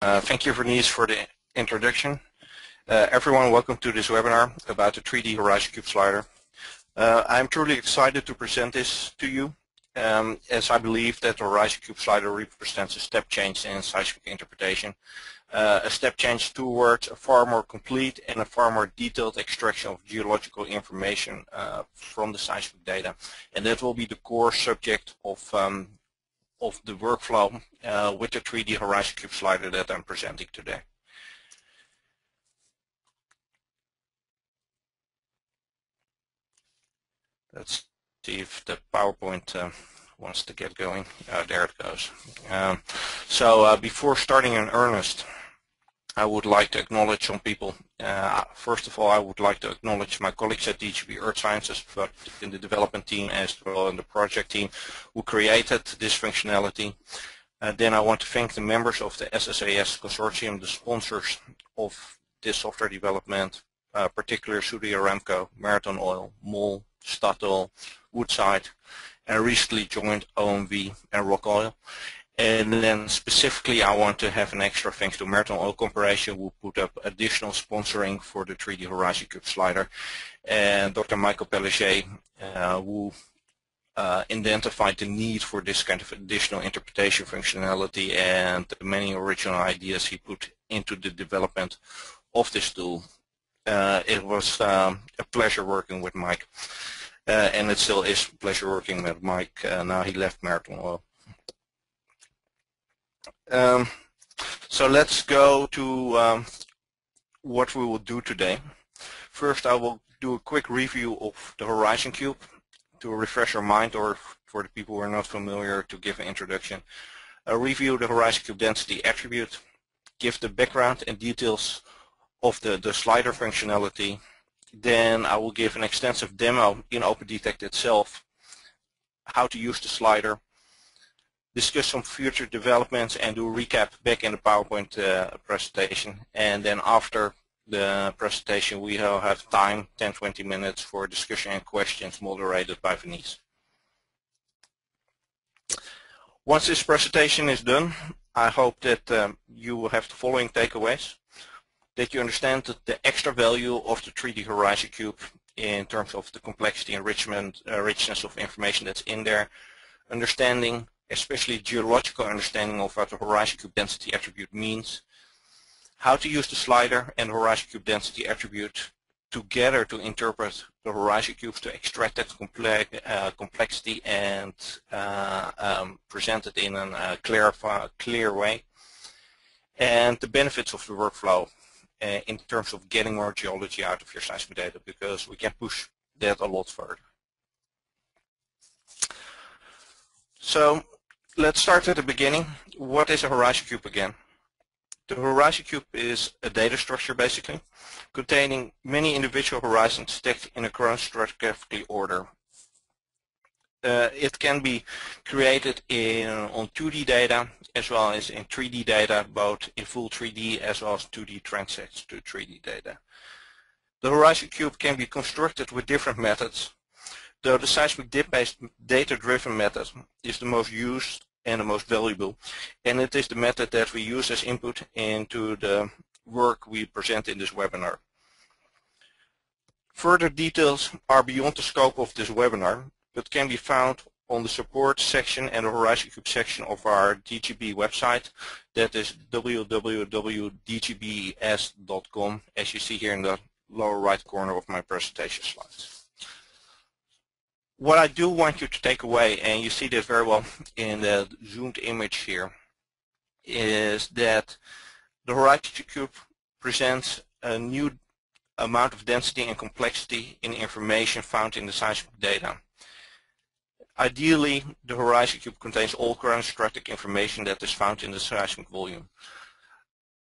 Thank you, Vernice, for the introduction. Everyone, welcome to this webinar about the 3D HorizonCube Slider. I'm truly excited to present this to you, as I believe that the HorizonCube Slider represents a step change in seismic interpretation, a step change towards a far more complete and a far more detailed extraction of geological information from the seismic data. And that will be the core subject of the workflow with the 3D HorizonCube Slider that I'm presenting today. Let's see if the PowerPoint wants to get going. There it goes. Before starting in earnest, I would like to acknowledge some people. First of all, I would like to acknowledge my colleagues at DGB Earth Sciences, but in the development team as well in the project team who created this functionality. Then I want to thank the members of the SSAS consortium, the sponsors of this software development, particularly Saudi Aramco, Marathon Oil, MOL, Statoil, Woodside, and recently joined OMV and Rock Oil. And then specifically I want to have an extra thanks to Marathon Oil Corporation who put up additional sponsoring for the 3D HorizonCube Slider, and Dr. Michael Pellissier who identified the need for this kind of additional interpretation functionality and the many original ideas he put into the development of this tool. It was a pleasure working with Mike, and it still is a pleasure working with Mike. Now he left Marathon Oil. So let's go to what we will do today. First, I will do a quick review of the HorizonCube to refresh our mind, or for the people who are not familiar, to give an introduction. A review of the HorizonCube density attribute, give the background and details of the slider functionality. Then I will give an extensive demo in OpendTect itself, how to use the slider, discuss some future developments, and do a recap back in the PowerPoint presentation. And then after the presentation we will have time, 10-20 minutes, for discussion and questions moderated by Vernice. Once this presentation is done, I hope that you will have the following takeaways. That you understand that the extra value of the 3D HorizonCube in terms of the complexity and richness of information that's in there, understanding, especially geological understanding of what the HorizonCube density attribute means, how to use the slider and the HorizonCube density attribute together to interpret the HorizonCubes to extract that complexity and present it in a clear way, and the benefits of the workflow in terms of getting more geology out of your seismic data, because we can push that a lot further. So let's start at the beginning. What is a HorizonCube again? The HorizonCube is a data structure basically, containing many individual horizons stacked in a chronostratigraphic order. It can be created on 2D data as well as in 3D data, both in full 3D as well as 2D transects to 3D data. The HorizonCube can be constructed with different methods, though the seismic dip-based data-driven method is the most used and the most valuable, and it is the method that we use as input into the work we present in this webinar. Further details are beyond the scope of this webinar, but can be found on the support section and the HorizonCube section of our DGB website. That is www.dgbes.com, as you see here in the lower right corner of my presentation slides. What I do want you to take away, and you see this very well in the zoomed image here, is that the HorizonCube presents a new amount of density and complexity in information found in the seismic data. Ideally, the HorizonCube contains all chronostratigraphic information that is found in the seismic volume.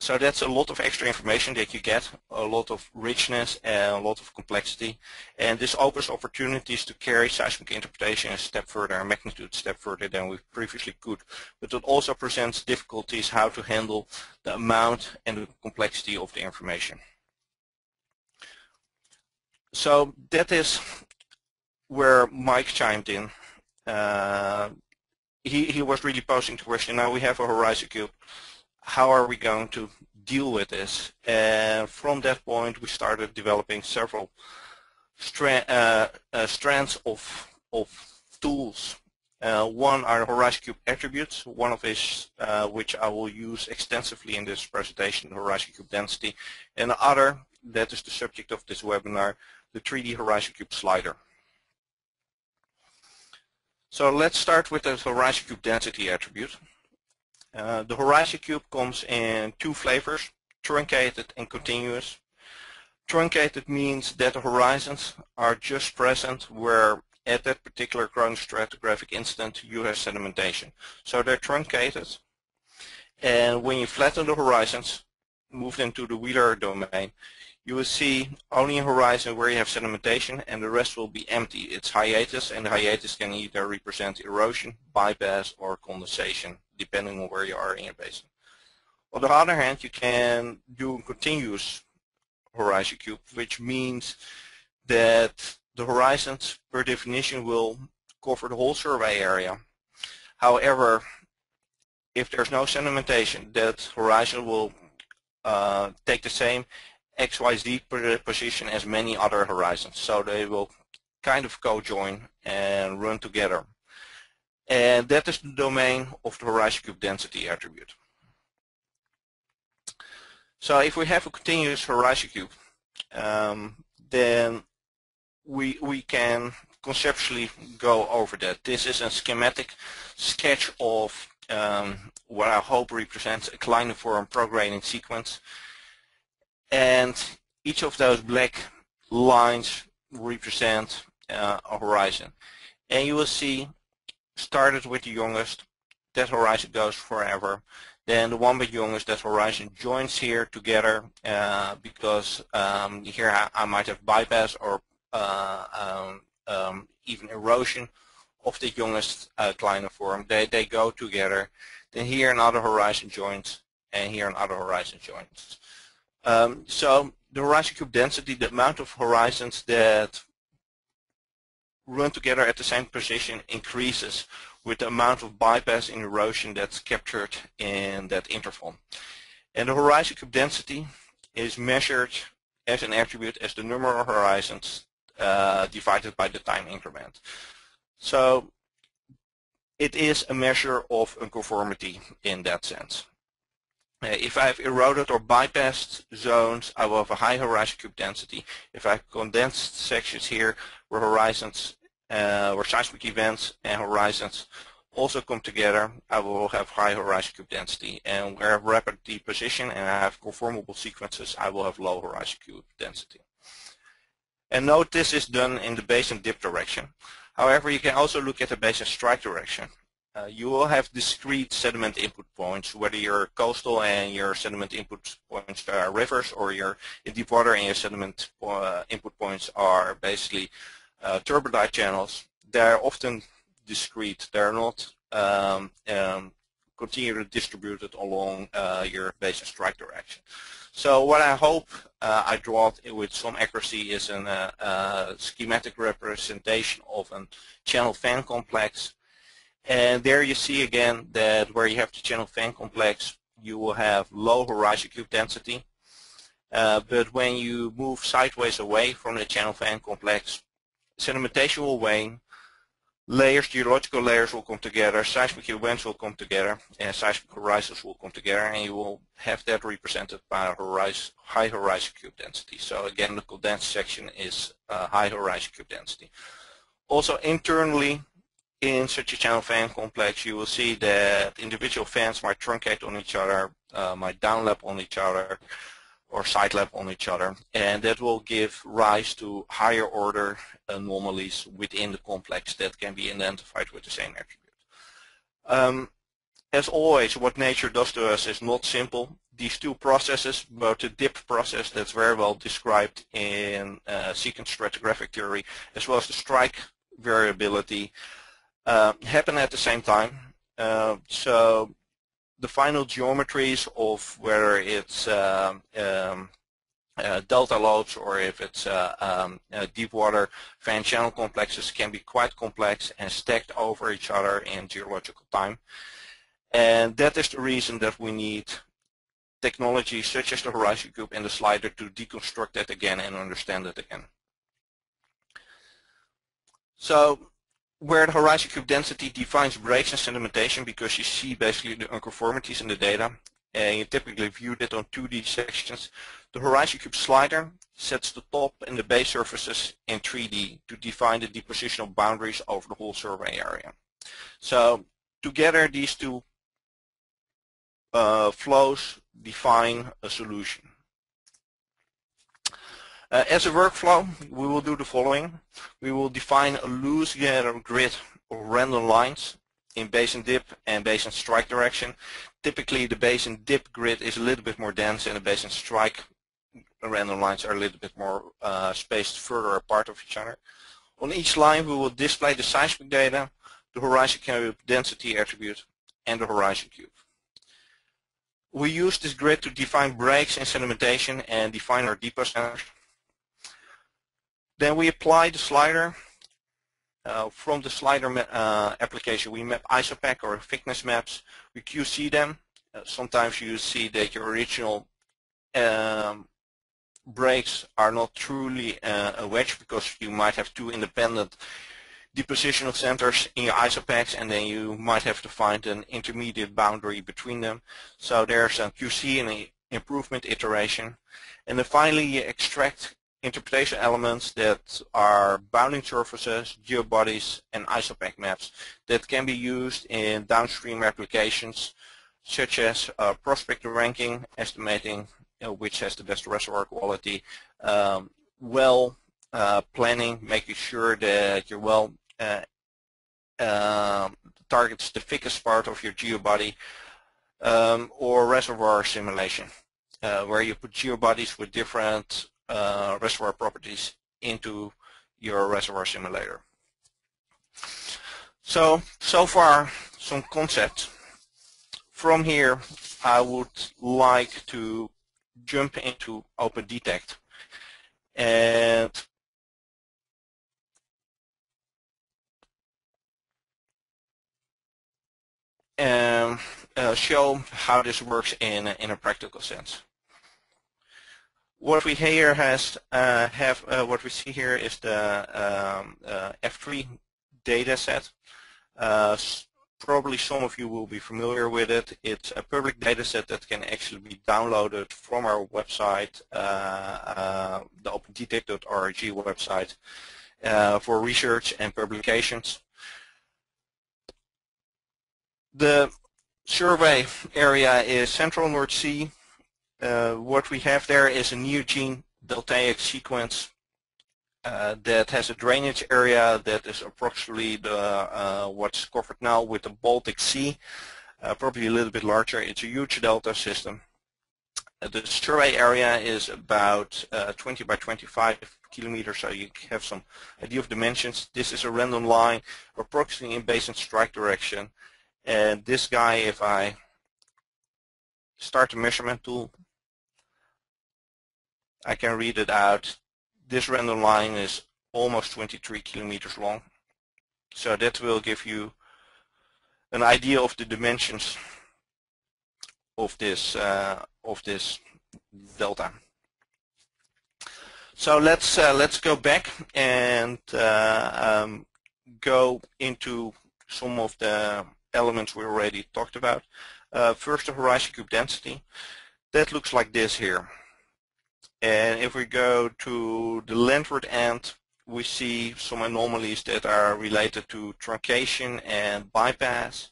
So that's a lot of extra information that you get, a lot of richness and a lot of complexity, and this opens opportunities to carry seismic interpretation a step further, a magnitude step further than we previously could. But it also presents difficulties how to handle the amount and the complexity of the information. So that is where Mike chimed in. He was really posing the question, now we have a HorizonCube, how are we going to deal with this? And from that point, we started developing several strands of tools. One are HorizonCube attributes, one of which I will use extensively in this presentation, HorizonCube density, and the other, that is the subject of this webinar, the 3D HorizonCube Slider. So let's start with the HorizonCube density attribute. The HorizonCube comes in two flavors, truncated and continuous. Truncated means that the horizons are just present where at that particular chronostratigraphic instant you have sedimentation. So they're truncated, and when you flatten the horizons, move them to the Wheeler domain, you will see only a horizon where you have sedimentation and the rest will be empty. It's hiatus, and the hiatus can either represent erosion, bypass, or condensation, depending on where you are in your basin. On the other hand, you can do continuous HorizonCube, which means that the horizons per definition will cover the whole survey area. However, if there's no sedimentation, that horizon will take the same XYZ position as many other horizons. So they will kind of co-join and run together. And that is the domain of the HorizonCube density attribute. So if we have a continuous HorizonCube, then we can conceptually go over that. This is a schematic sketch of what I hope represents a cliniform prograding sequence. And each of those black lines represent a horizon. And you will see, started with the youngest, that horizon goes forever. Then the one with youngest, that horizon joins here together because here I might have bypass or even erosion of the youngest cliniform. They go together. Then here another horizon joins, and here another horizon joins. So the HorizonCube density, the amount of horizons that run together at the same position, increases with the amount of bypass and erosion that's captured in that interval. And the HorizonCube density is measured as an attribute as the number of horizons divided by the time increment. So it is a measure of unconformity in that sense. If I have eroded or bypassed zones, I will have a high HorizonCube density. If I have condensed sections here where horizons, where seismic events and horizons also come together, I will have high HorizonCube density. And where I have rapid deposition and I have conformable sequences, I will have low HorizonCube density. And note this is done in the basin dip direction. However, you can also look at the basin strike direction. You will have discrete sediment input points, whether your coastal and your sediment input points are rivers, or you're in deep water and your sediment input points are basically turbidite channels. They're often discrete. They're not continually distributed along your basin strike direction. So what I hope I draw with some accuracy is a schematic representation of a channel fan complex. And there you see again that where you have the channel fan complex, you will have low HorizonCube density. But when you move sideways away from the channel fan complex, sedimentation will wane, layers, geological layers will come together, seismic events will come together, and seismic horizons will come together, and you will have that represented by a high HorizonCube density. So again, the condensed section is high HorizonCube density. Also internally, in such a channel fan complex, you will see that individual fans might truncate on each other, might downlap on each other, or sidelap on each other, and that will give rise to higher order anomalies within the complex that can be identified with the same attribute. As always, what nature does to us is not simple. These two processes, both the dip process that's very well described in sequence stratigraphic theory, as well as the strike variability, happen at the same time. So the final geometries of whether it's delta lobes or if it's deep water fan channel complexes can be quite complex and stacked over each other in geological time. And that is the reason that we need technologies such as the HorizonCube and the slider to deconstruct that again and understand it again. So where the HorizonCube density defines breaks in sedimentation, because you see basically the unconformities in the data, and you typically view that on 2D sections. The HorizonCube slider sets the top and the base surfaces in 3D to define the depositional boundaries over the whole survey area. So together these two flows define a solution. As a workflow, we will do the following. We will define a loose grid of random lines in basin dip and basin strike direction. Typically the basin dip grid is a little bit more dense and the basin strike random lines are a little bit more spaced further apart of each other. On each line we will display the seismic data, the HorizonCube density attribute, and the HorizonCube. We use this grid to define breaks in sedimentation and define our depot centers. Then we apply the slider. From the slider application we map isopac or thickness maps. We QC them. Sometimes you see that your original breaks are not truly a wedge, because you might have two independent depositional centers in your isopacs, and then you might have to find an intermediate boundary between them. So there's a QC and an improvement iteration. And then finally you extract interpretation elements that are bounding surfaces, geobodies, and isopac maps that can be used in downstream applications such as prospect ranking, estimating which has the best reservoir quality, well planning, making sure that your well targets the thickest part of your geobody, or reservoir simulation, where you put geobodies with different reservoir properties into your reservoir simulator. So far some concepts. From here I would like to jump into OpendTect and show how this works in a practical sense. What we here what we see here is the F3 data set. Probably some of you will be familiar with it. It's a public data set that can actually be downloaded from our website, the OpendTect.org website, for research and publications. The survey area is Central North Sea. What we have there is a Neogene deltaic sequence that has a drainage area that is approximately what's covered now with the Baltic Sea, probably a little bit larger. It's a huge delta system. The survey area is about 20 by 25 kilometers, so you have some idea of dimensions. This is a random line approximately in basin strike direction, and this guy, if I start the measurement tool, I can read it out. This random line is almost 23 kilometers long, so that will give you an idea of the dimensions of this delta. So let's go back and go into some of the elements we already talked about. First, the HorizonCube density. That looks like this here. And if we go to the landward end, we see some anomalies that are related to truncation and bypass.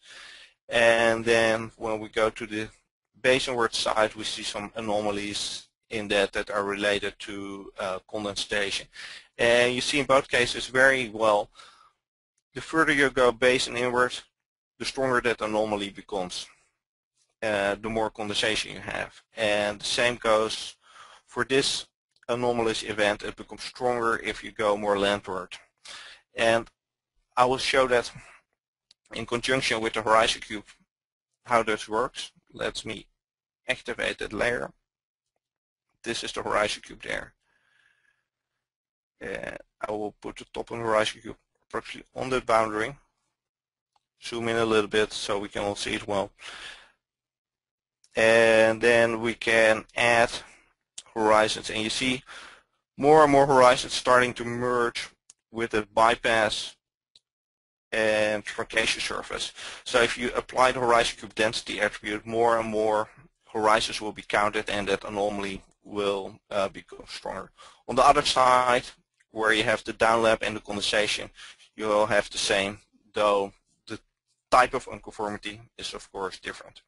And then when we go to the basinward side, we see some anomalies in that are related to condensation. And you see in both cases very well, the further you go basin inward, the stronger that anomaly becomes, the more condensation you have. And the same goes for this anomalous event. It becomes stronger if you go more landward. And I will show that in conjunction with the HorizonCube how this works. Let me activate that layer. This is the HorizonCube there. I will put the top of the HorizonCube approximately on that boundary. Zoom in a little bit so we can all see it well. and then we can add horizons, and you see more and more horizons starting to merge with the bypass and truncation surface. So if you apply the HorizonCube density attribute, more and more horizons will be counted, and that anomaly will become stronger. On the other side, where you have the downlap and the condensation, you will have the same, though the type of unconformity is of course different.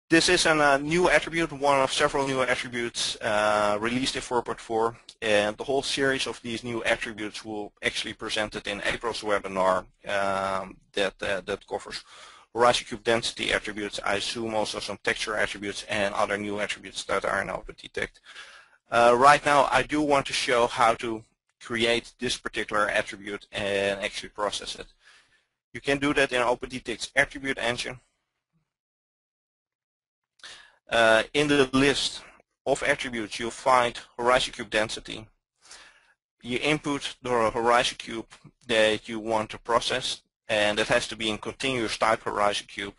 This is a new attribute, one of several new attributes released in 4.4, and the whole series of these new attributes will actually be presented in April's webinar that covers HorizonCube density attributes, I assume also some texture attributes and other new attributes that are in OpendTect. Right now I do want to show how to create this particular attribute and actually process it. You can do that in OpendTect's attribute engine. In the list of attributes you'll find HorizonCube density. You input the HorizonCube that you want to process, and it has to be in continuous type HorizonCube.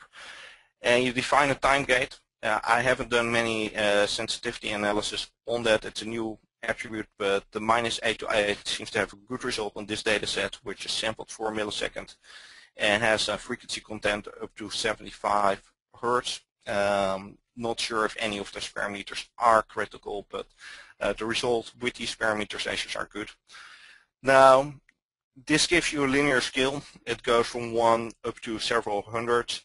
And you define a time gate. I haven't done many sensitivity analysis on that. It's a new attribute, but the -828 seems to have a good result on this data set, which is sampled 4 milliseconds and has a frequency content up to 75 Hertz. Not sure if any of those parameters are critical, but the results with these parameterizations are good. Now, this gives you a linear scale. It goes from 1 up to several hundreds.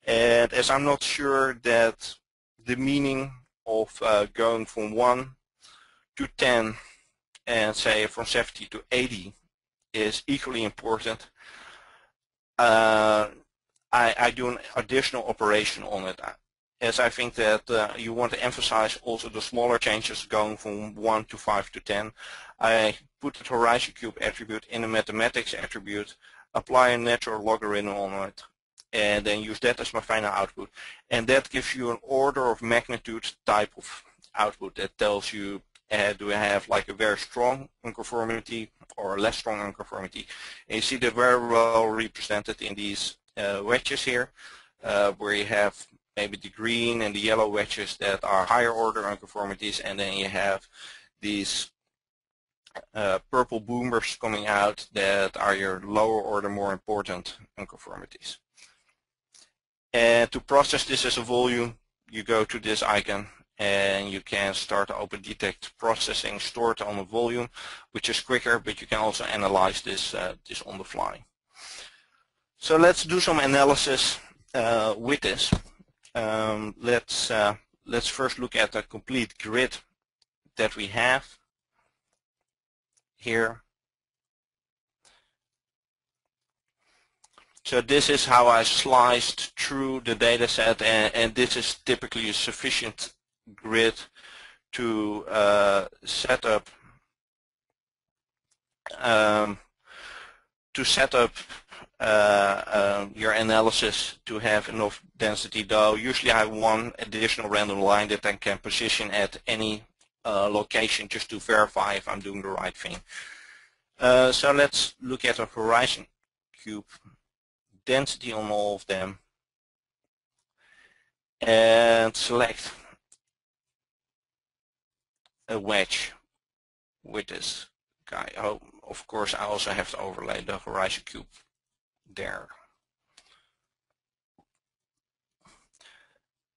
And as I'm not sure that the meaning of going from 1 to 10 and say from 70 to 80 is equally important, I do an additional operation on it, as I think that you want to emphasize also the smaller changes going from 1 to 5 to 10. I put the HorizonCube attribute in a mathematics attribute, apply a natural logarithm on it, and then use that as my final output. And that gives you an order of magnitude type of output that tells you do I have like a very strong unconformity or a less strong unconformity. And you see that very well represented in these wedges here, where you have maybe the green and the yellow wedges that are higher order unconformities, and then you have these purple boomers coming out that are your lower order, more important unconformities. And to process this as a volume, you go to this icon and you can start OpendTect processing, store it on a volume, which is quicker, but you can also analyze this on the fly. So let's do some analysis with this. Let's first look at the complete grid that we have here. So this is how I sliced through the data set, and this is typically a sufficient grid to set up your analysis to have enough density, though usually I have one additional random line that I can position at any location just to verify if I'm doing the right thing. So let's look at a HorizonCube density on all of them and select a wedge with this guy. Oh, of course I also have to overlay the HorizonCube there.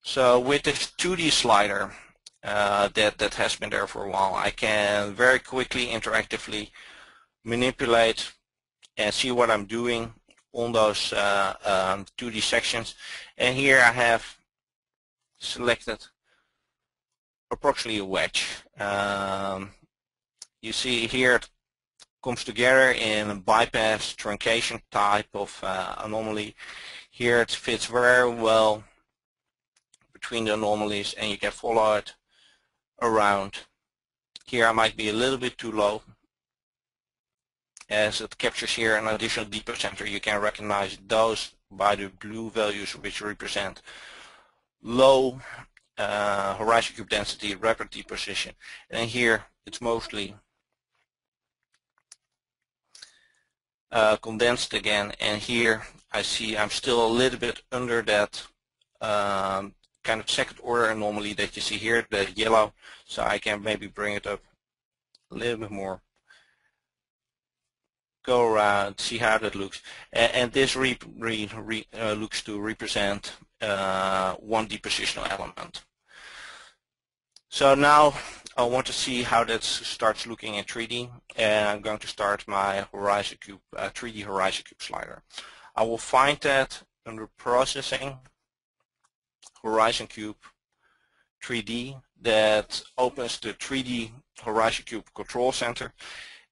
So with this 2D slider that has been there for a while, I can very quickly interactively manipulate and see what I'm doing on those 2D sections. And here I have selected approximately a wedge. You see here it comes together in a bypass truncation type of anomaly. Here it fits very well between the anomalies, and you can follow it around. Here I might be a little bit too low, as it captures here an additional depot center. You can recognize those by the blue values, which represent low HorizonCube density, rapid deposition. And here it's mostly condensed again, and here I see I'm still a little bit under that kind of second order anomaly that you see here, the yellow, so I can maybe bring it up a little bit more. Go around, see how that looks, and this looks to represent one depositional element. So now I want to see how that starts looking in 3D, and I'm going to start my HorizonCube 3D HorizonCube slider. I will find that under Processing, HorizonCube 3D, that opens the 3D HorizonCube Control Center,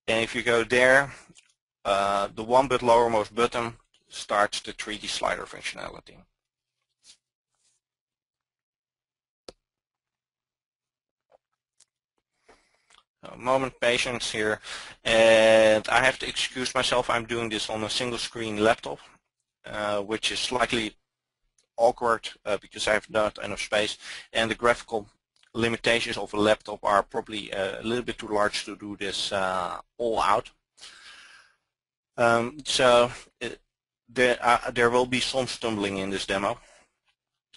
and if you go there, the one bit lowermost button starts the 3D slider functionality. A moment patience here, and I have to excuse myself. I'm doing this on a single screen laptop, which is slightly awkward because I have not enough space, and the graphical limitations of a laptop are probably a little bit too large to do this all out. So there will be some stumbling in this demo.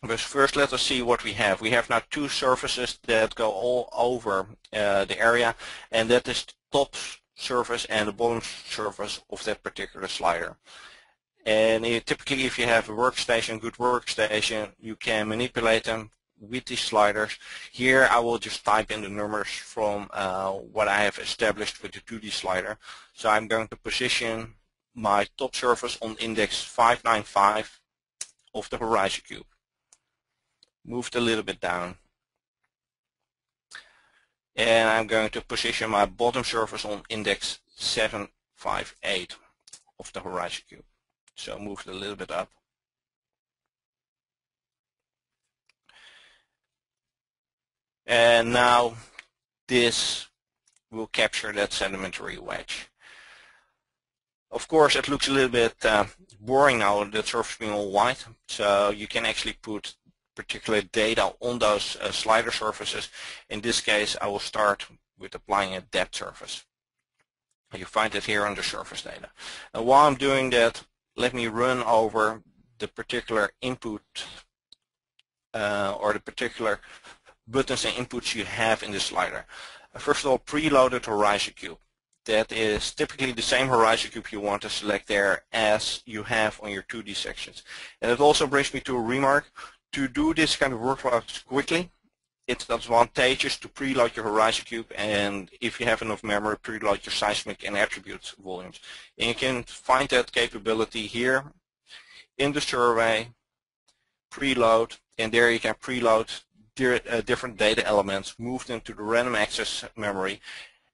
But first let us see what we have. We have now two surfaces that go all over the area, and that is the top surface and the bottom surface of that particular slider. And typically if you have a workstation, good workstation, you can manipulate them with these sliders. Here I will just type in the numbers from what I have established with the 2D slider. So I'm going to position my top surface on index 595 of the HorizonCube. Moved a little bit down. And I'm going to position my bottom surface on index 758 of the HorizonCube. So moved a little bit up. And now this will capture that sedimentary wedge. Of course, it looks a little bit boring now, the surface being all white. So you can actually put particular data on those slider surfaces. In this case, I will start with applying a depth surface. You find it here under surface data. And while I'm doing that, let me run over the particular input or the particular buttons and inputs you have in the slider. First of all, preloaded HorizonCube. That is typically the same HorizonCube you want to select there as you have on your 2D sections. And it also brings me to a remark. To do this kind of workflow quickly, it's advantageous to preload your HorizonCube, and if you have enough memory, preload your seismic and attribute volumes. And you can find that capability here in the survey, preload, and there you can preload different data elements, move them to the random access memory,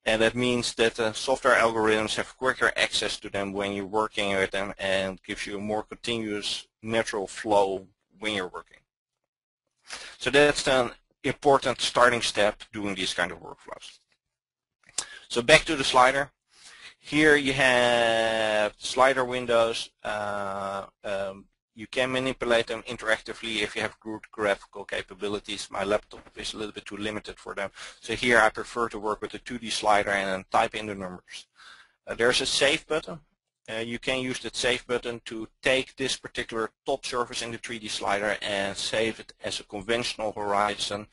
and that means that the software algorithms have quicker access to them when you're working with them and gives you a more continuous natural flow when you're working. So that's an important starting step doing these kind of workflows. So back to the slider. Here you have slider windows. You can manipulate them interactively if you have good graphical capabilities. My laptop is a little bit too limited for them. So here I prefer to work with the 2D slider and then type in the numbers. There's a save button. You can use that save button to take this particular top surface in the 3D slider and save it as a conventional horizon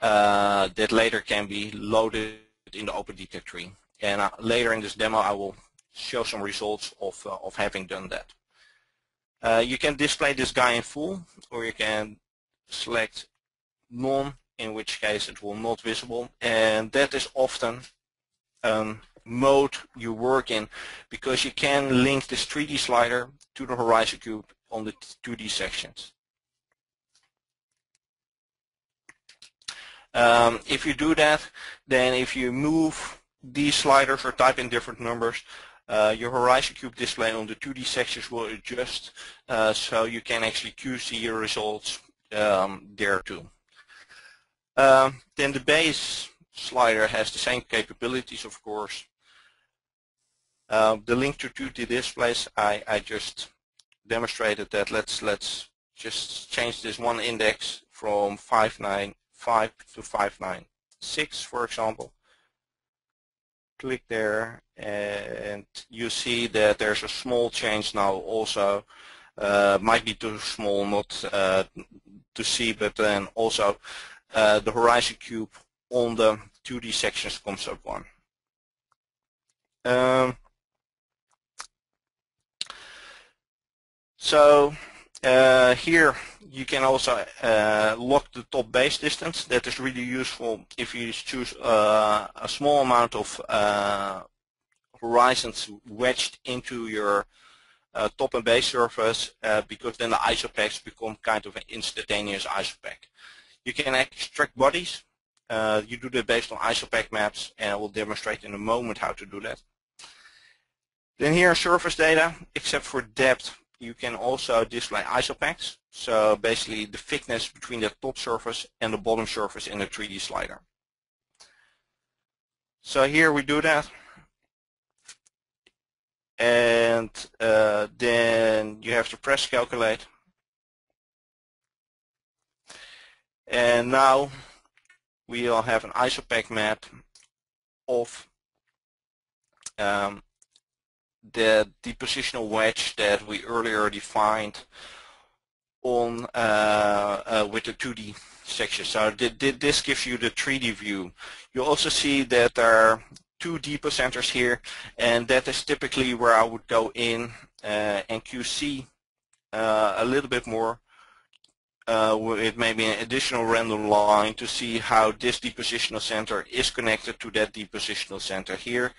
that later can be loaded in the OpendTect tree. And later in this demo I will show some results of having done that. You can display this guy in full, or you can select none, in which case it will not visible, and that is often mode you work in because you can link this 3D slider to the HorizonCube on the 2D sections. If you do that, then if you move these sliders or type in different numbers, your HorizonCube display on the 2D sections will adjust so you can actually QC your results there too. Then the base slider has the same capabilities, of course. The link to 2D displays, I just demonstrated that. Let's just change this one index from 595 to 596, for example. click there, and you see that there's a small change now also. Might be too small not to see, but then also the horizon cube on the 2D sections comes up one. So here you can also lock the top base distance. That is really useful if you choose a small amount of horizons wedged into your top and base surface, because then the isopacks become kind of an instantaneous isopack. You can extract bodies. You do that based on isopack maps, and I will demonstrate in a moment how to do that. Then here surface data, except for depth, you can also display isopacks. So basically the thickness between the top surface and the bottom surface in the 3D slider. So here we do that. And then you have to press calculate. And now we'll have an isopack map of the depositional wedge that we earlier defined on with the 2D section. So this gives you the 3D view. You also see that there are two depot centers here, and that is typically where I would go in and QC a little bit more with maybe an additional random line to see how this depositional center is connected to that depositional center here,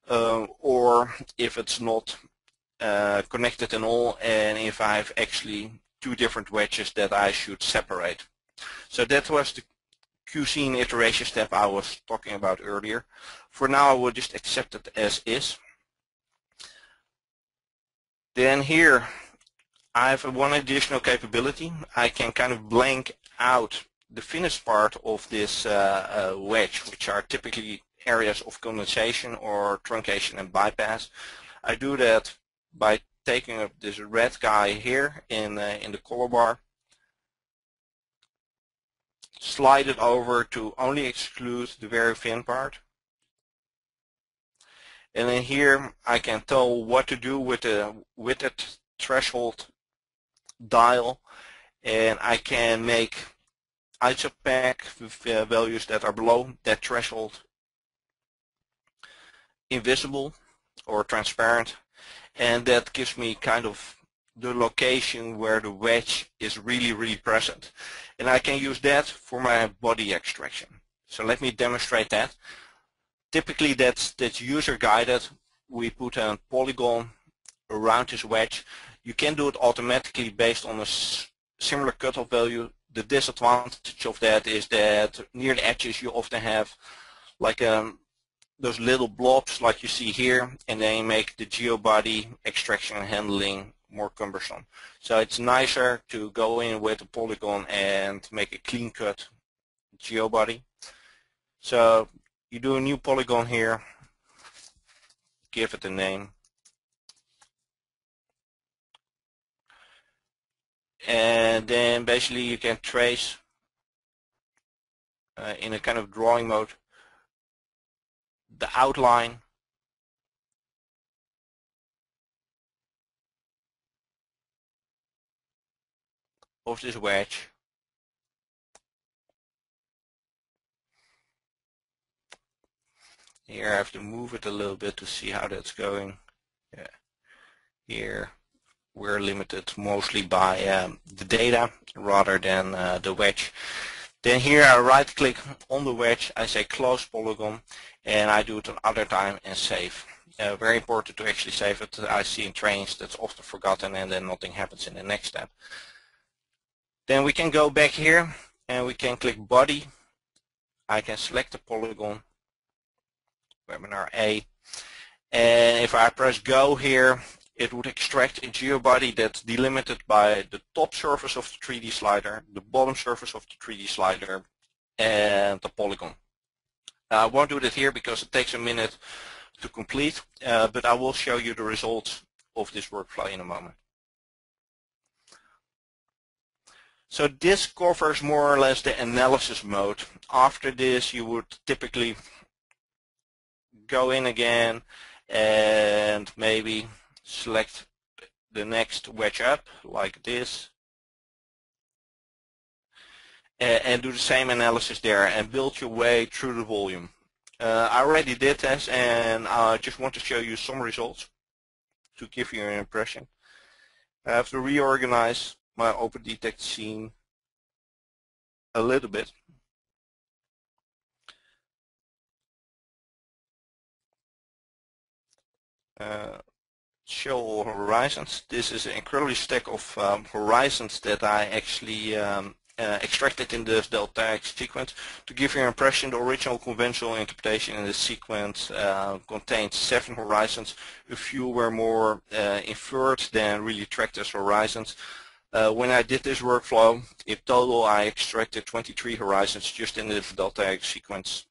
or if it's not connected at all, and if I have actually two different wedges that I should separate. So that was the QC and iteration step I was talking about earlier. For now I will just accept it as is. Then here I have one additional capability. I can kind of blank out the finished part of this wedge, which are typically areas of condensation or truncation and bypass. I do that by taking up this red guy here in the color bar, slide it over to only exclude the very thin part. And then here I can tell what to do with that threshold dial, and I can make isopack values that are below that threshold invisible or transparent, and that gives me kind of the location where the wedge is really present. And I can use that for my body extraction. So let me demonstrate that. Typically that's user guided. We put a polygon around this wedge. You can do it automatically based on a similar cutoff value. The disadvantage of that is that near the edges you often have like those little blobs like you see here, and they make the geobody extraction and handling more cumbersome. So it's nicer to go in with a polygon and make a clean cut geobody. So you do a new polygon here, give it a name, and then basically you can trace in a kind of drawing mode the outline of this wedge. Here I have to move it a little bit to see how that's going. Yeah. Here we're limited mostly by the data rather than the wedge. Then here I right click on the wedge, I say close polygon, and I do it another time and save. Very important to actually save it. I see in trainings that's often forgotten and then nothing happens in the next step. Then we can go back here and we can click body. I can select the polygon, webinar A, and if I press go here, it would extract a geobody that's delimited by the top surface of the 3D slider, the bottom surface of the 3D slider, and the polygon. I won't do that here because it takes a minute to complete, but I will show you the results of this workflow in a moment. So this covers more or less the analysis mode. After this you would typically go in again and maybe select the next wedge up like this, and do the same analysis there and build your way through the volume. I already did this, and I just want to show you some results to give you an impression. I have to reorganize my OpendTect scene a little bit. Show all horizons. This is an incredibly stack of horizons that I actually extracted in this delta X sequence. To give you an impression, the original conventional interpretation in the sequence contained 7 horizons. A few were more inferred than really tracked as horizons. When I did this workflow, in total I extracted 23 horizons just in the delta X sequence.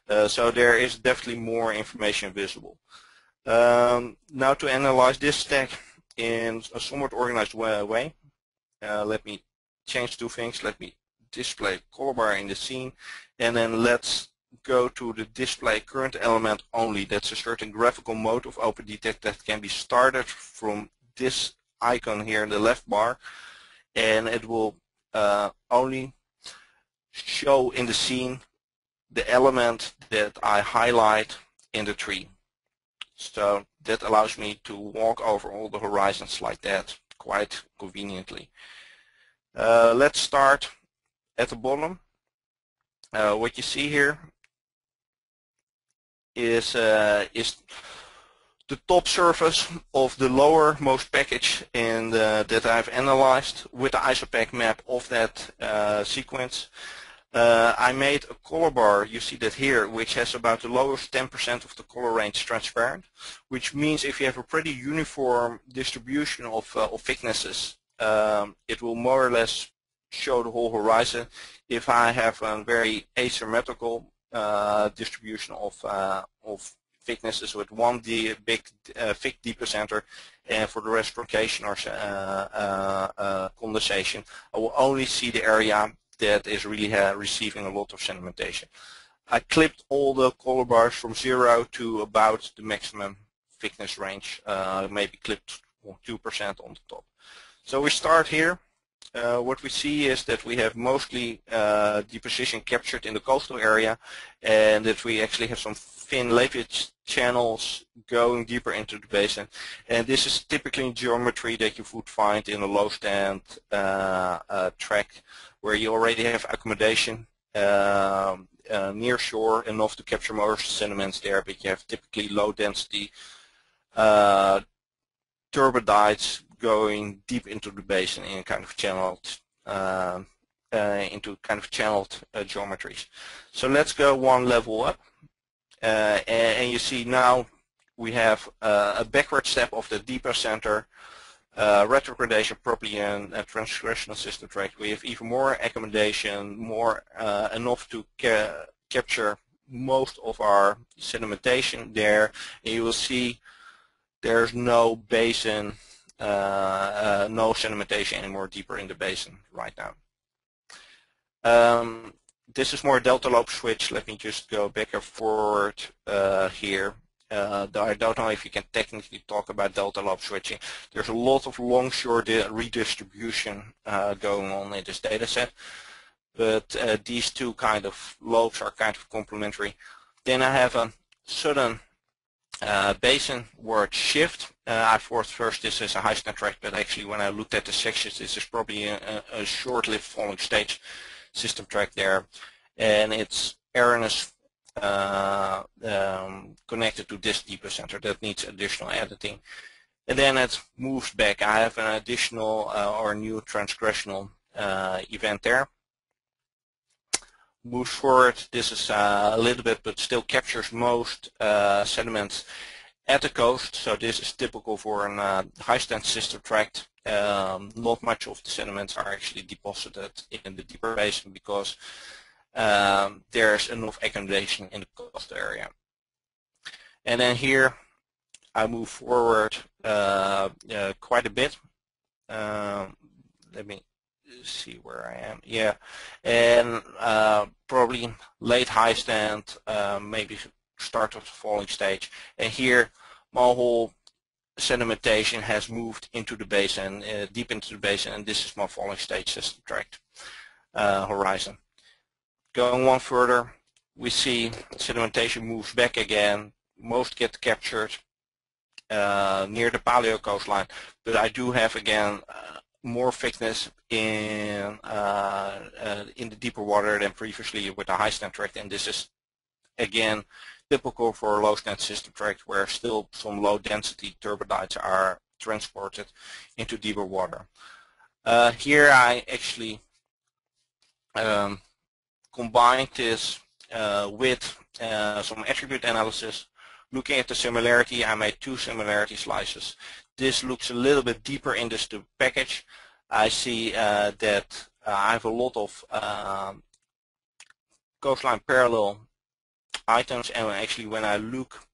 So there is definitely more information visible. Now to analyze this stack in a somewhat organized way, let me change 2 things. Let me display color bar in the scene, and then let's go to the display current element only. That's a certain graphical mode of OpendTect that can be started from this icon here in the left bar, and it will only show in the scene the element that I highlight in the tree. So that allows me to walk over all the horizons like that quite conveniently. Let's start at the bottom. What you see here is the top surface of the lowermost package that I've analyzed with the isopack map of that sequence. I made a color bar, you see that here, which has about the lowest 10% of the color range transparent, which means if you have a pretty uniform distribution of thicknesses, it will more or less show the whole horizon. If I have a very asymmetrical distribution of thicknesses with one big thick epicenter, and for the rest truncation or condensation, I will only see the area that is really receiving a lot of sedimentation. I clipped all the color bars from 0 to about the maximum thickness range, maybe clipped 2% on the top. So we start here. What we see is that we have mostly deposition captured in the coastal area, and that we actually have some thin leafage channels going deeper into the basin. And this is typically geometry that you would find in a low stand track, where you already have accommodation near shore enough to capture most sediments there, but you have typically low density turbidites going deep into the basin in kind of channeled geometries. So let's go one level up, and you see now we have a backward step of the depot center, retrogradation, probably a transgressional system track. We have even more accommodation, more enough to capture most of our sedimentation there, and you will see there's no basin, no sedimentation anymore deeper in the basin right now. This is more delta lobe switch. Let me just go back and forward here. I don't know if you can technically talk about delta lobe switching. There's a lot of longshore redistribution going on in this data set, but these two kind of lobes are kind of complementary. Then I have a sudden basinward shift. I thought first this is a high stand track, but actually when I looked at the sections, this is probably a short-lived falling stage system track there, and it's erroneous connected to this depot center that needs additional editing, and then it moves back. I have an additional or new transgressional event there. Moves forward. This is a little bit, but still captures most sediments at the coast. So this is typical for a high stand system tract. Not much of the sediments are actually deposited in the deeper basin because there's enough accommodation in the coastal area. And then here I move forward quite a bit. Let me see where I am. Yeah, and probably late high stand, maybe start of the falling stage. And here my whole sedimentation has moved into the basin, deep into the basin, and this is my falling stage system tract horizon. Going one further, we see sedimentation moves back again. Most get captured near the paleo coastline, but I do have again more thickness in the deeper water than previously with the high stand tract, and this is again typical for a low stand system tract where still some low density turbidites are transported into deeper water. Here I actually combined this with some attribute analysis. Looking at the similarity, I made two similarity slices. This looks a little bit deeper in this package. I see that I have a lot of coastline parallel items, and actually when I look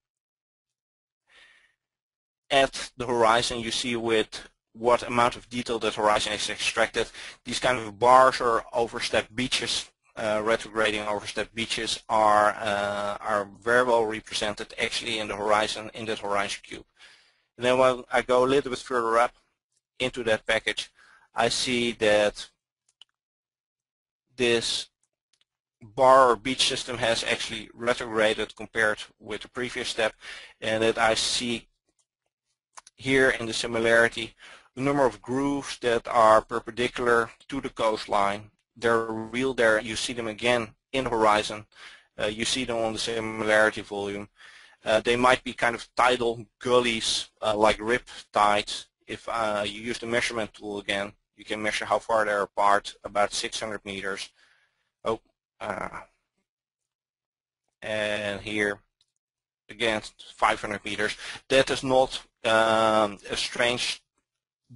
at the horizon, you see with what amount of detail that horizon is extracted. These kind of bars or overstepped beaches, retrograding overstepped beaches are very well represented actually in the horizon, in that horizon cube. And then when I go a little bit further up into that package, I see that this bar or beach system has actually retrograded compared with the previous step, and that I see here in the similarity the number of grooves that are perpendicular to the coastline. They're real there. You see them again in the horizon. You see them on the similarity volume. They might be kind of tidal gullies like rip tides. If you use the measurement tool again, you can measure how far they're apart, about 600 meters. Oh, and here again 500 meters. That is not a strange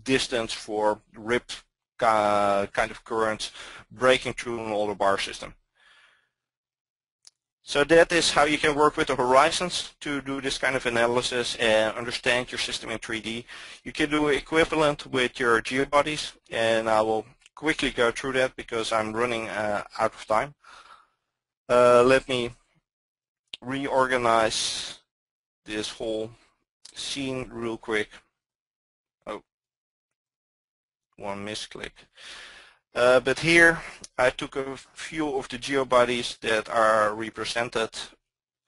distance for rip kind of currents breaking through an older bar system. So that is how you can work with the horizons to do this kind of analysis and understand your system in 3D. You can do equivalent with your geobodies, and I will quickly go through that because I'm running out of time. Let me reorganize this whole scene real quick. Oh, one misclick. But here I took a few of the geobodies that are represented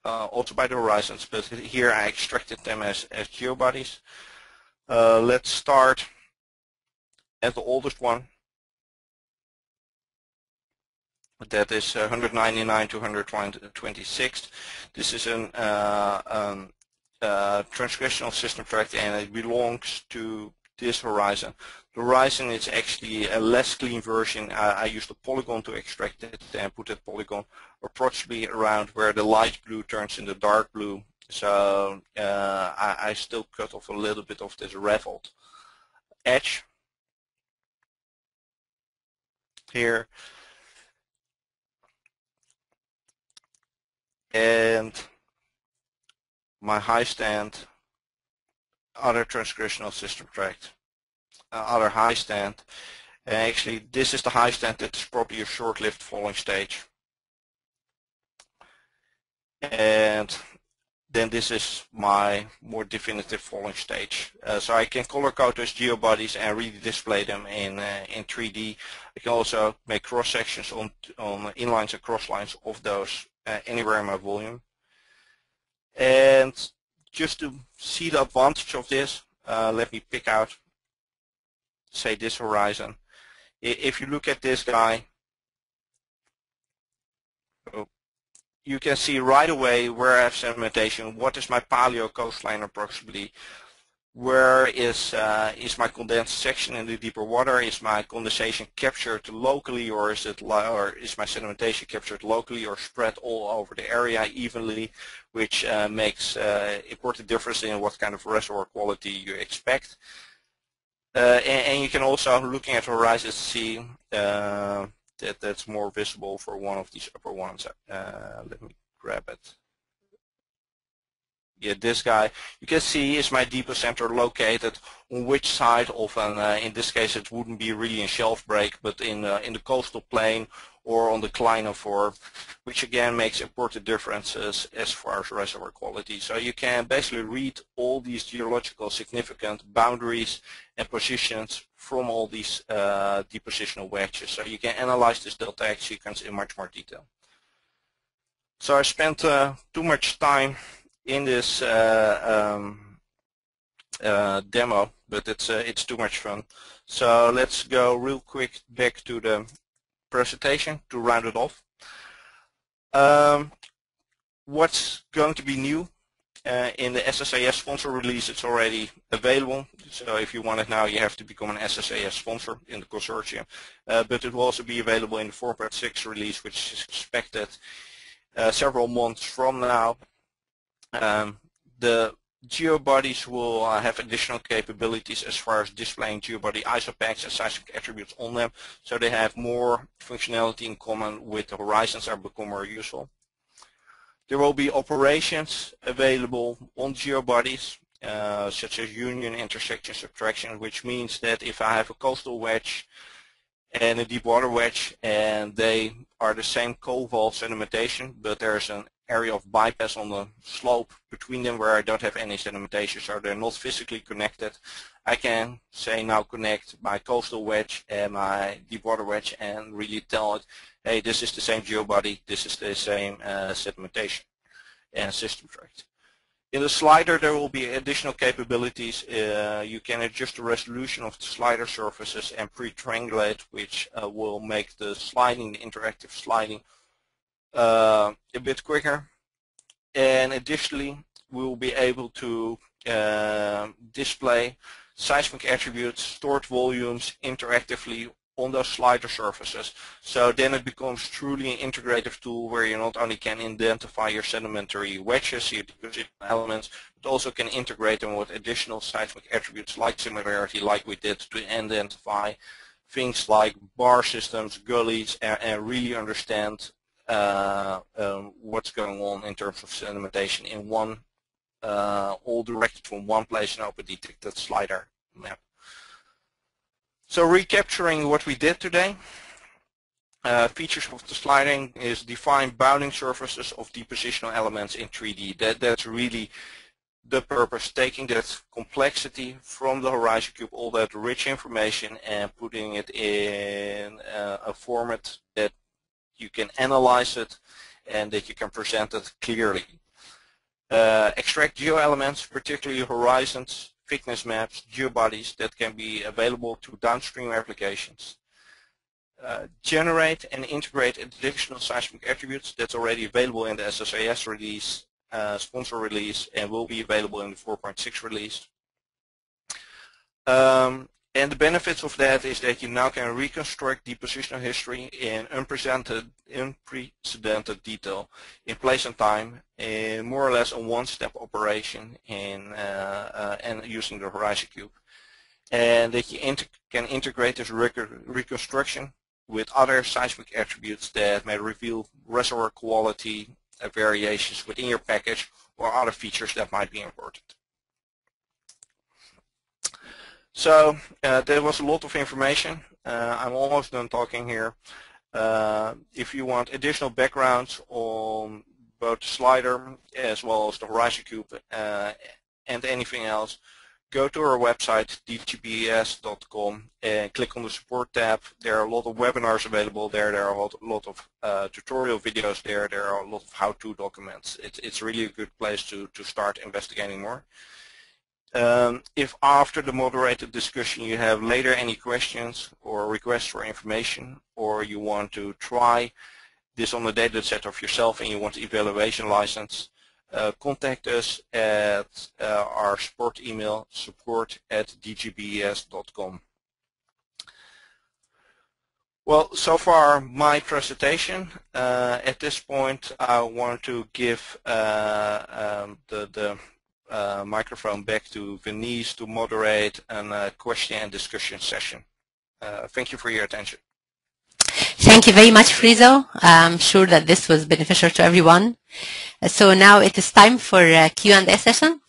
also by the horizons, but here I extracted them as geobodies. Let's start at the oldest one. That is 199 to 126. This is an transcriptional system tract, and it belongs to this horizon. The horizon is actually a less clean version. I used a polygon to extract it and put that polygon approximately around where the light blue turns into dark blue. So I still cut off a little bit of this raveled edge here. And my high stand, other transcriptional system tract, other high stand. And actually this is the high stand that is probably a short-lived falling stage. And then this is my more definitive falling stage. So I can color code those geobodies and really display them in 3D. I can also make cross sections on inlines and cross lines of those anywhere in my volume. And just to see the advantage of this, let me pick out, say, this horizon. If you look at this guy, you can see right away where I have sedimentation, what is my paleo coastline approximately, where is my condensed section in the deeper water, is my condensation captured locally, or is my sedimentation captured locally or spread all over the area evenly, which makes important difference in what kind of reservoir quality you expect. And you can also, looking at horizons, see that's more visible for one of these upper ones. Let me grab it. Yeah, this guy. You can see is my depot center located on which side of an, in this case it wouldn't be really in shelf break, but in the coastal plain or on the Kleinofor which again makes important differences as far as reservoir quality. So you can basically read all these geological significant boundaries and positions from all these depositional wedges. So you can analyze this delta X sequence in much more detail. So I spent too much time in this demo, but it's too much fun. So let's go real quick back to the presentation to round it off. What's going to be new in the SSAS sponsor release? It's already available. So if you want it now, you have to become an SSAS sponsor in the consortium. But it will also be available in the 4.6 release, which is expected several months from now. The geobodies will have additional capabilities as far as displaying geobody isopacks and seismic attributes on them, so they have more functionality in common with the horizons that become more useful. There will be operations available on geobodies, such as union, intersection, subtraction, which means that if I have a coastal wedge and a deep water wedge and they are the same coval sedimentation, but there's an area of bypass on the slope between them where I don't have any sedimentation, so they're not physically connected, I can say now connect my coastal wedge and my deep water wedge and really tell it, hey, this is the same geobody, this is the same sedimentation and system tract. In the slider there will be additional capabilities. You can adjust the resolution of the slider surfaces and pre-triangulate, which will make the sliding, the interactive sliding, a bit quicker. And additionally, we will be able to display seismic attributes, stored volumes interactively on those slider surfaces. So then it becomes truly an integrative tool where you not only can identify your sedimentary wedges, your depositional elements, but also can integrate them with additional seismic attributes like similarity, like we did to identify things like bar systems, gullies, and really understand what's going on in terms of sedimentation in one, all directed from one place in OpenTect slider map. So recapturing what we did today, features of the sliding is define bounding surfaces of depositional elements in 3D. That's really the purpose, taking that complexity from the HorizonCube, all that rich information, and putting it in a format that you can analyze it and that you can present it clearly. Extract geo-elements, particularly horizons, thickness maps, geobodies that can be available to downstream applications. Generate and integrate additional seismic attributes that's already available in the SSAS release, sponsor release, and will be available in the 4.6 release. And the benefits of that is that you now can reconstruct depositional history in unprecedented detail in place and time, in more or less a one-step operation and using the HorizonCube. And that you can integrate this reconstruction with other seismic attributes that may reveal reservoir quality variations within your package or other features that might be important. So there was a lot of information. I'm almost done talking here. If you want additional backgrounds on both the slider as well as the HorizonCube and anything else, go to our website dgbes.com and click on the support tab. There are a lot of webinars available there. There are a lot of tutorial videos there. There are a lot of how-to documents. It's really a good place to start investigating more. If after the moderated discussion you have later any questions or requests for information, or you want to try this on the data set of yourself and you want evaluation license, contact us at our support email, support@dgbes.com. Well, so far my presentation. At this point I want to give the microphone back to Venice to moderate a question and discussion session. Thank you for your attention. Thank you very much, Friso. I'm sure that this was beneficial to everyone. So now it is time for a Q&A session.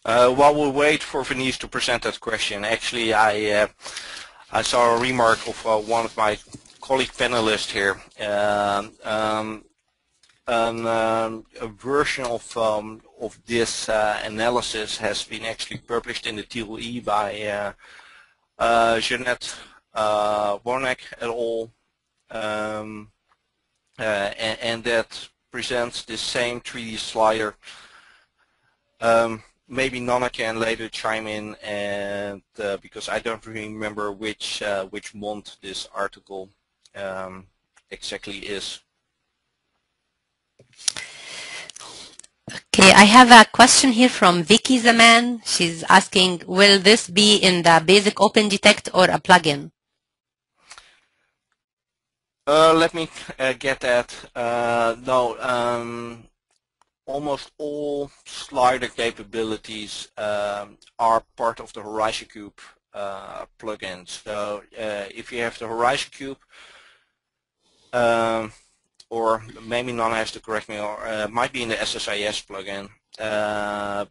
While we wait for Venice to present that question, actually I saw a remark of one of my colleague panelist here, a version of this analysis has been actually published in the TLE by Jeanette Warnack et al. And that presents the same 3D slider. Maybe Nana can later chime in, and because I don't remember which month this article exactly is. Okay, I have a question here from Vicky Zaman. She's asking, will this be in the basic OpenTect or a plugin? Let me get that. No, almost all slider capabilities are part of the HorizonCube plugin. So if you have the HorizonCube, or maybe Nana has to correct me, or it might be in the SSIS plugin.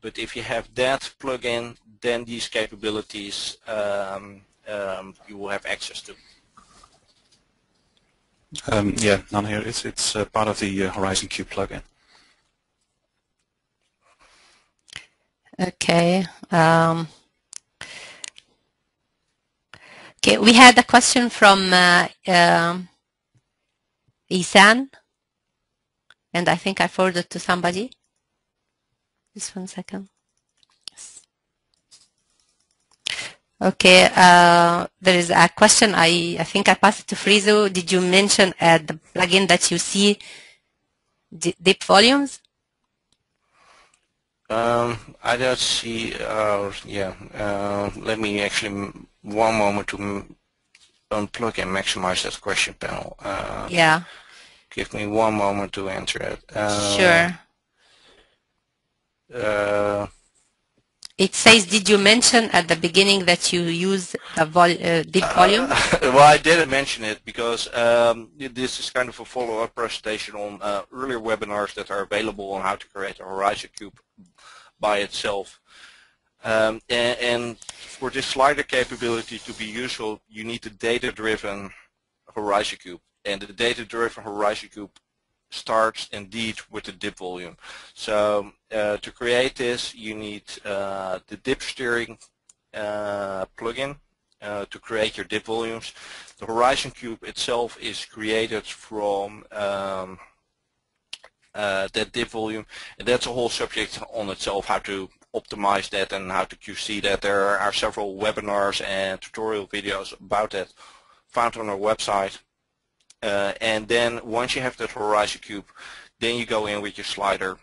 But if you have that plugin, then these capabilities you will have access to. Yeah, Nana here. It's part of the HorizonCube plugin. Okay. Okay, we had a question from Isan, and I think I forwarded to somebody. Just 1 second. Yes. Okay, there is a question. I think I passed it to Friso. Did you mention the plugin that you see deep volumes? I don't see, let me actually, one moment to unplug and maximize that question panel. Yeah. Give me one moment to answer it. Sure. It says, did you mention at the beginning that you use the deep volume? Well, I didn't mention it because this is kind of a follow-up presentation on earlier webinars that are available on how to create a HorizonCube by itself. And for this slider capability to be useful, you need a data-driven HorizonCube. And the data-driven HorizonCube starts indeed with the dip volume. So to create this, you need the dip steering plugin to create your dip volumes. The HorizonCube itself is created from that dip volume, and that's a whole subject on itself, how to optimize that and how to QC that. There are several webinars and tutorial videos about that found on our website. And then once you have that HorizonCube, then you go in with your slider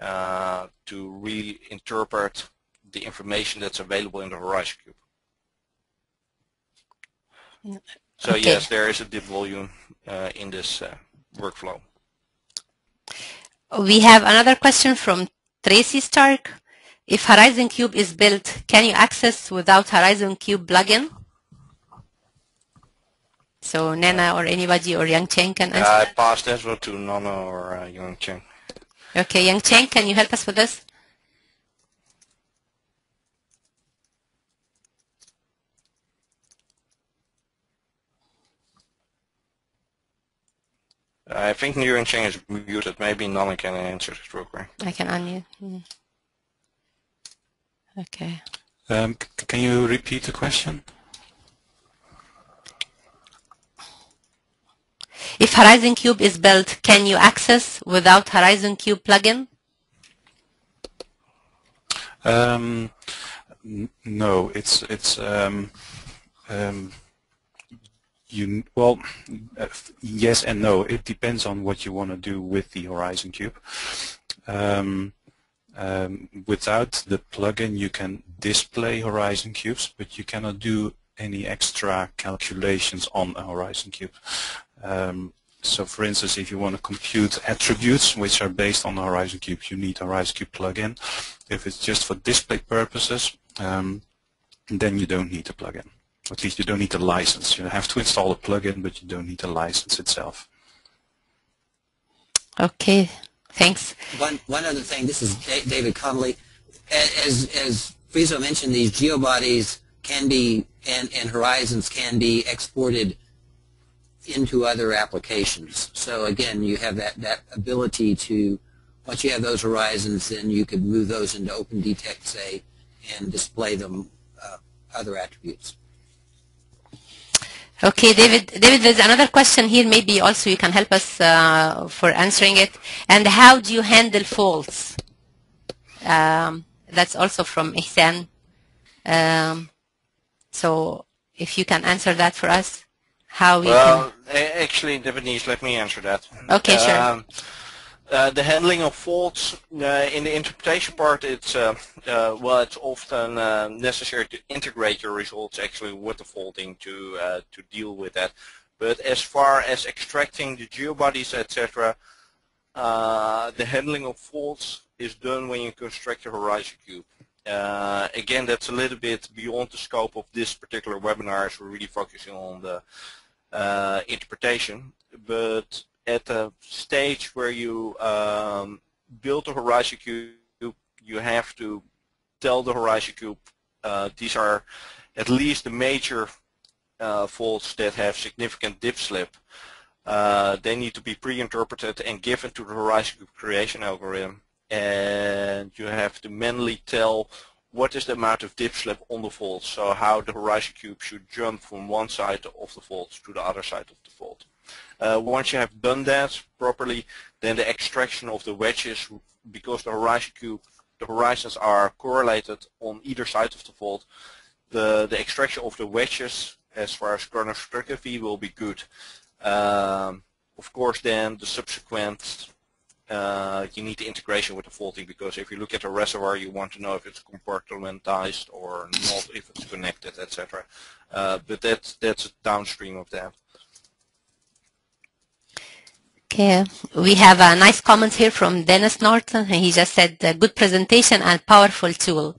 to really interpret the information that's available in the HorizonCube. So okay. Yes, there is a dip volume in this workflow. We have another question from Tracy Stark. If HorizonCube is built, can you access without HorizonCube plugin? So Nana or anybody or Yang Cheng can answer. I passed that one to Nana or Yang Cheng. Okay, Yang Cheng, can you help us with this? I think Yang Cheng is muted. Maybe Nana can answer this real quick. I can unmute. Okay. Can you repeat the question? If HorizonCube is built, can you access without HorizonCube plugin? No, yes and no. It depends on what you want to do with the HorizonCube. Without the plugin, you can display HorizonCubes, but you cannot do any extra calculations on a HorizonCube. So for instance, if you want to compute attributes which are based on the HorizonCube, you need a HorizonCube plugin. If it's just for display purposes, then you don't need a plugin. At least you don't need a license. You have to install a plugin, but you don't need a license itself. Okay, thanks. One other thing, this is David Connolly. As Friso mentioned, these geobodies can be, and horizons can be exported into other applications. So again, you have that ability to, once you have those horizons, then you could move those into OpendTect, say, and display them other attributes. Okay, David, there's another question here. Maybe also you can help us for answering it. And how do you handle faults? That's also from Ihsan. So if you can answer that for us, how we can... Actually, Devanese, let me answer that. Okay, sure. The handling of faults in the interpretation part, it's it's often necessary to integrate your results actually with the faulting to deal with that. But as far as extracting the geobodies, etc., the handling of faults is done when you construct your HorizonCube. Again, that's a little bit beyond the scope of this particular webinar, as we're really focusing on the interpretation. But at the stage where you build the HorizonCube, you have to tell the HorizonCube these are at least the major faults that have significant dip slip. They need to be pre-interpreted and given to the HorizonCube creation algorithm, and you have to manually tell what is the amount of dip slip on the fault, so how the HorizonCube should jump from one side of the fault to the other side of the fault. Once you have done that properly, then the extraction of the wedges, because the HorizonCube, the horizons are correlated on either side of the fault, the extraction of the wedges as far as chronostratigraphy will be good. Of course, then the subsequent, you need the integration with the faulting, because if you look at a reservoir, you want to know if it's compartmentalized or not, if it's connected, etc. But that's downstream of that. Okay, we have a nice comment here from Dennis Norton. He just said, good presentation and powerful tool.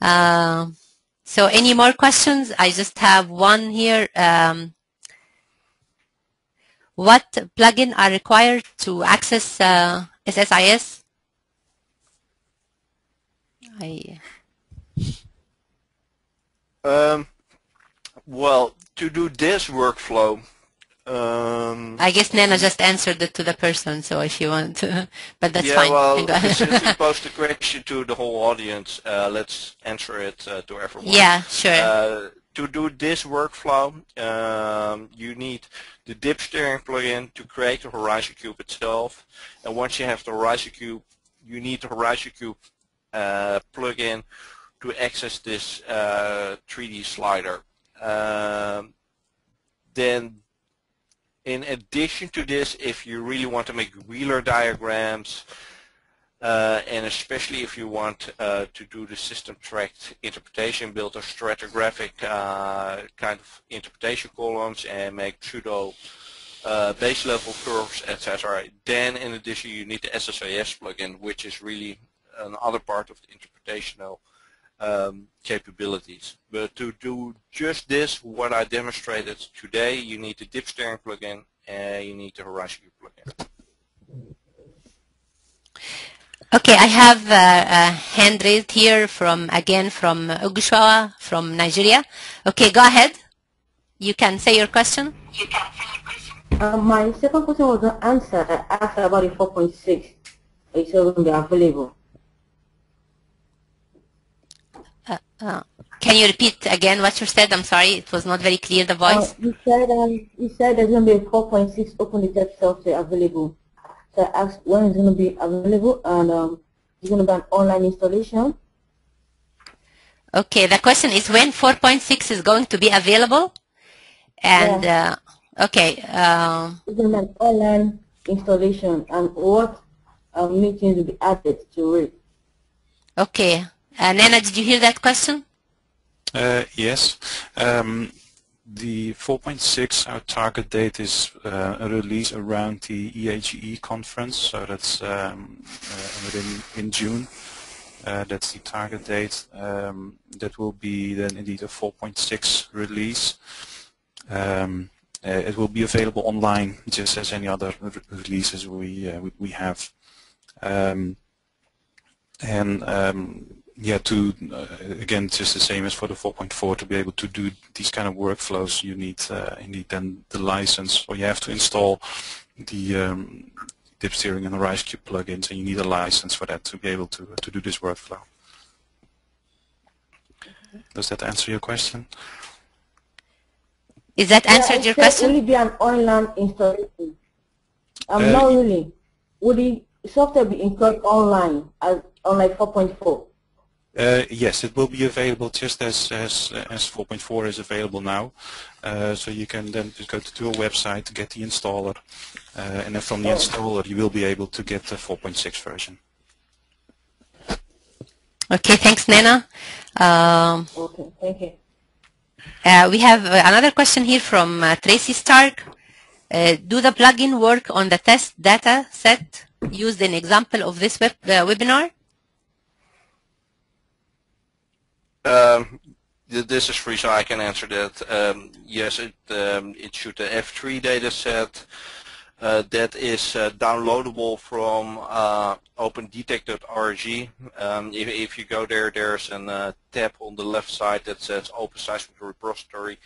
So any more questions? I just have one here. What plugins are required to access SSIS? Well, to do this workflow, I guess Nana just answered it to the person, so if you want to, but that's fine. Well, since we posed the question to the whole audience, let's answer it to everyone. Yeah, sure. To do this workflow, you need the dip steering plugin to create the HorizonCube itself, and once you have the HorizonCube, you need the HorizonCube plugin to access this 3D slider. Then, in addition to this, if you really want to make Wheeler diagrams, and especially if you want to do the system tracked interpretation, build a stratigraphic kind of interpretation columns and make pseudo base level curves, etc., then in addition you need the SSIS plugin, which is really another part of the interpretational capabilities. But to do just this, what I demonstrated today, you need the dip steering plugin and you need the HorizonCube plugin. Okay, I have a hand raised here from Ogushawa from Nigeria. Okay, go ahead. You can say your question. My second question was not answered. I asked about the 4.6. It's going to be available. Can you repeat again what you said? I'm sorry, it was not very clear, the voice. You said there's going to be a 4.6 OpenTect software available. So I asked when it's going to be available, and it's going to be an online installation. Okay, the question is when 4.6 is going to be available, and yeah. Okay. It's going to be an online installation, and what meetings will be added to it. Okay. Nana, did you hear that question? Yes. The 4.6, our target date is a release around the EHE conference, so that's in June. That's the target date. That will be then indeed a 4.6 release. It will be available online, just as any other releases we have. yeah, to again, just the same as for the 4.4, to be able to do these kind of workflows, you need then the license, or you have to install the dip steering and HorizonCube plugins, and you need a license for that to be able to do this workflow. Does that answer your question? Is that answered your question? Will it be an online installation? Not really. Would the software be installed online as on like 4.4? Yes, it will be available just as 4.4 is available now. So you can then just go to a website, get the installer, and then from the installer you will be able to get the 4.6 version. Okay, thanks, Nena. Okay, thank you. We have another question here from Tracy Stark. Do the plugin work on the test data set used in example of this webinar? This is Friso, I can answer that. Yes, it should the F3 data set that is downloadable from OpendTect.org. If you go there, there's a tab on the left side that says Open Seismic Repository.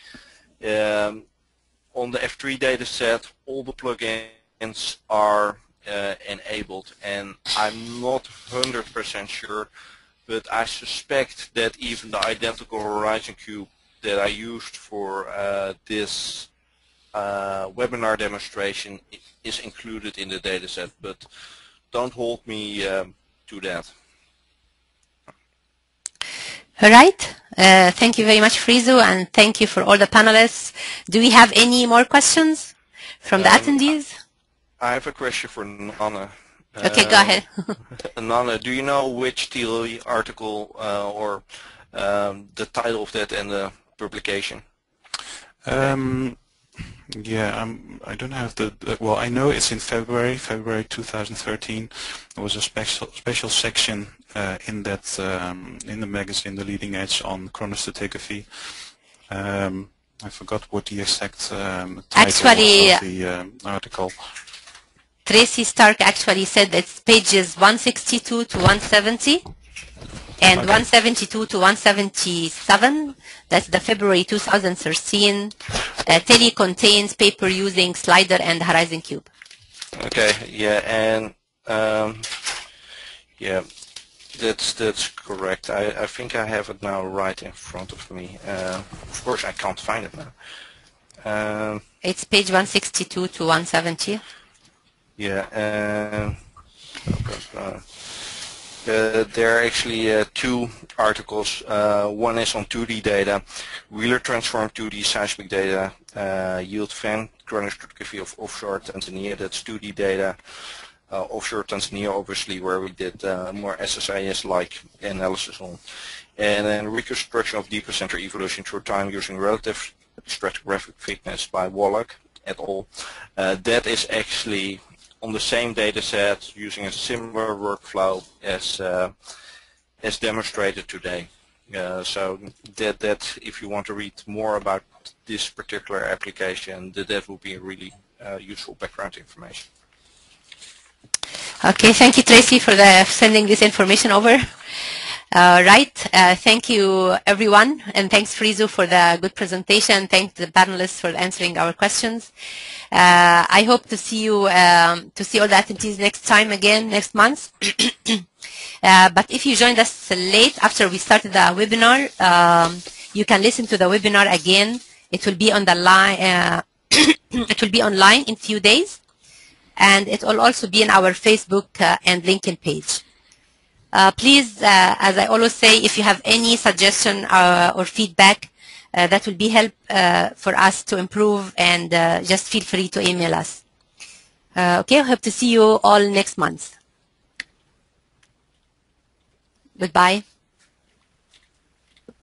On the F3 data set, all the plugins are enabled, and I'm not 100% sure, but I suspect that even the identical HorizonCube that I used for this webinar demonstration is included in the dataset, but don't hold me to that. All right. Thank you very much, Friso, and thank you for all the panelists. Do we have any more questions from the attendees? I have a question for Nanne. Okay, go ahead. Nanne, do you know which TLE article or the title of that and the publication? Yeah, I don't have the. Well, I know it's in February 2013. There was a special section in that in the magazine, The Leading Edge, on chronostratigraphy. I forgot what the exact title Actually, of the article. Tracy Stark actually said it's pages 162 to 170 and Okay. 172 to 177. That's the February 2013 Tele contains paper using Slider and HorizonCube. Okay, yeah, and yeah, that's correct. I think I have it now right in front of me. Of course, I can't find it now. It's page 162 to 170. Yeah, there are actually two articles. One is on 2D data, Wheeler transformed 2D seismic data, yield fan chronostratigraphy of offshore Tanzania. That's 2D data. Offshore Tanzania, obviously, where we did more SSIS-like analysis on. And then reconstruction of deeper center evolution through time using relative stratigraphic thickness by Wallach et al. That is actually on the same data set using a similar workflow as demonstrated today. So that if you want to read more about this particular application, that will be really useful background information. Okay, thank you, Tracy, for sending this information over. Right, thank you, everyone, and thanks, Friso, for the good presentation. Thanks the panelists for answering our questions. I hope to see you, to see all the attendees next time again, next month. But if you joined us late after we started the webinar, you can listen to the webinar again. It will be on the line. It will be online in a few days, and it will also be in our Facebook and LinkedIn page. Please, as I always say, if you have any suggestion or feedback, that will be help for us to improve, and just feel free to email us. Okay, I hope to see you all next month. Goodbye.